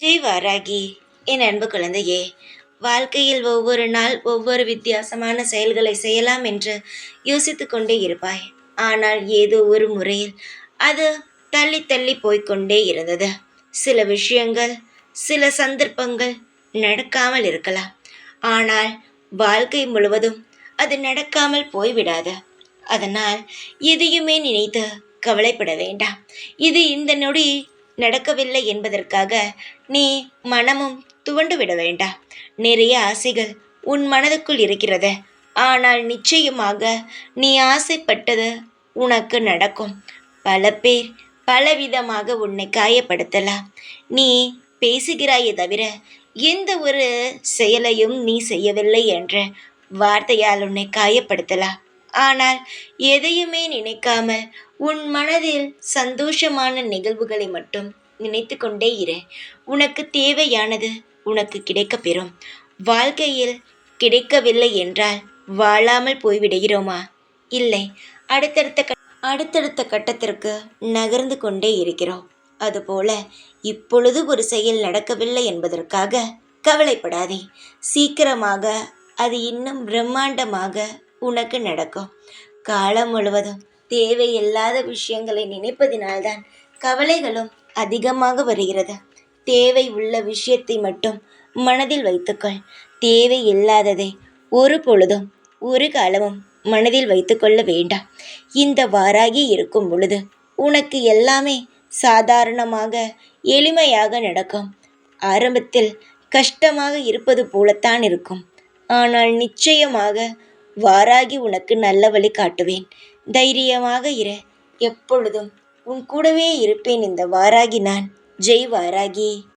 ஜெய் வாராகி. என் அன்பு குழந்தையே, வாழ்க்கையில் ஒவ்வொரு நாள் ஒவ்வொரு வித்தியாசமான செயல்களை செய்யலாம் என்று யோசித்து கொண்டே இருப்பாய். ஆனால் ஏதோ ஒரு முறையில் அது தள்ளி தள்ளி போய்க்கொண்டே இருந்தது. சில விஷயங்கள், சில சந்தர்ப்பங்கள் நடக்காமல் இருக்கலாம். ஆனால் வாழ்க்கை முழுவதும் அது நடக்காமல் போய்விடாது. அதனால் எதையுமே நினைத்து கவலைப்பட வேண்டாம். இது இந்த நொடி நடக்கவில்லை என்பதற்காக நீ மனமும் துவண்டு விட வேண்டாம். நிறைய ஆசைகள் உன் மனதுக்குள் இருக்கிறது. ஆனால் நிச்சயமாக நீ ஆசைப்பட்டது உனக்கு நடக்கும். பல பேர் பலவிதமாக உன்னை காயப்படுத்தலாம். நீ பேசுகிறாயே தவிர எந்த ஒரு செயலையும் நீ செய்யவில்லை என்ற வார்த்தையால் உன்னை காயப்படுத்தலாம். ஆனால் எதையுமே நினைக்காமல் உன் மனதில் சந்தோஷமான நிகழ்வுகளை மட்டும் நினைத்து கொண்டே இரு. உனக்கு தேவையானது உனக்கு கிடைக்கப் பெறும். வாழ்க்கையில் கிடைக்கவில்லை என்றால் வாழாமல் போய்விடுகிறோமா? இல்லை, அடுத்தடுத்த கட்டத்திற்கு நகர்ந்து கொண்டே இருக்கிறோம். அதுபோல இப்பொழுது ஒரு செயல் நடக்கவில்லை என்பதற்காக கவலைப்படாதே. சீக்கிரமாக அது இன்னும் பிரம்மாண்டமாக உனக்கு நடக்கும். காலம் முழுவதும் தேவையில்லாத விஷயங்களை நினைப்பதினால்தான் கவலைகளும் அதிகமாக வருகிறது. தேவை உள்ள விஷயத்தை மட்டும் மனதில் வைத்துக்கொள். தேவை இல்லாததை ஒரு பொழுதும் ஒரு காலமும் மனதில் வைத்துக்கொள்ள வேண்டாம். இந்த வாராகி இருக்கும் பொழுது உனக்கு எல்லாமே சாதாரணமாக எளிமையாக நடக்கும். ஆரம்பத்தில் கஷ்டமாக இருப்பது போலத்தான் இருக்கும். ஆனால் நிச்சயமாக வாராகி உனக்கு நல்ல வழி காட்டுவேன். தைரியமாக இரு. எப்பொழுதும் உன் கூடவே இருப்பேன். இந்த வாராகி நான். ஜெய் வாராகி.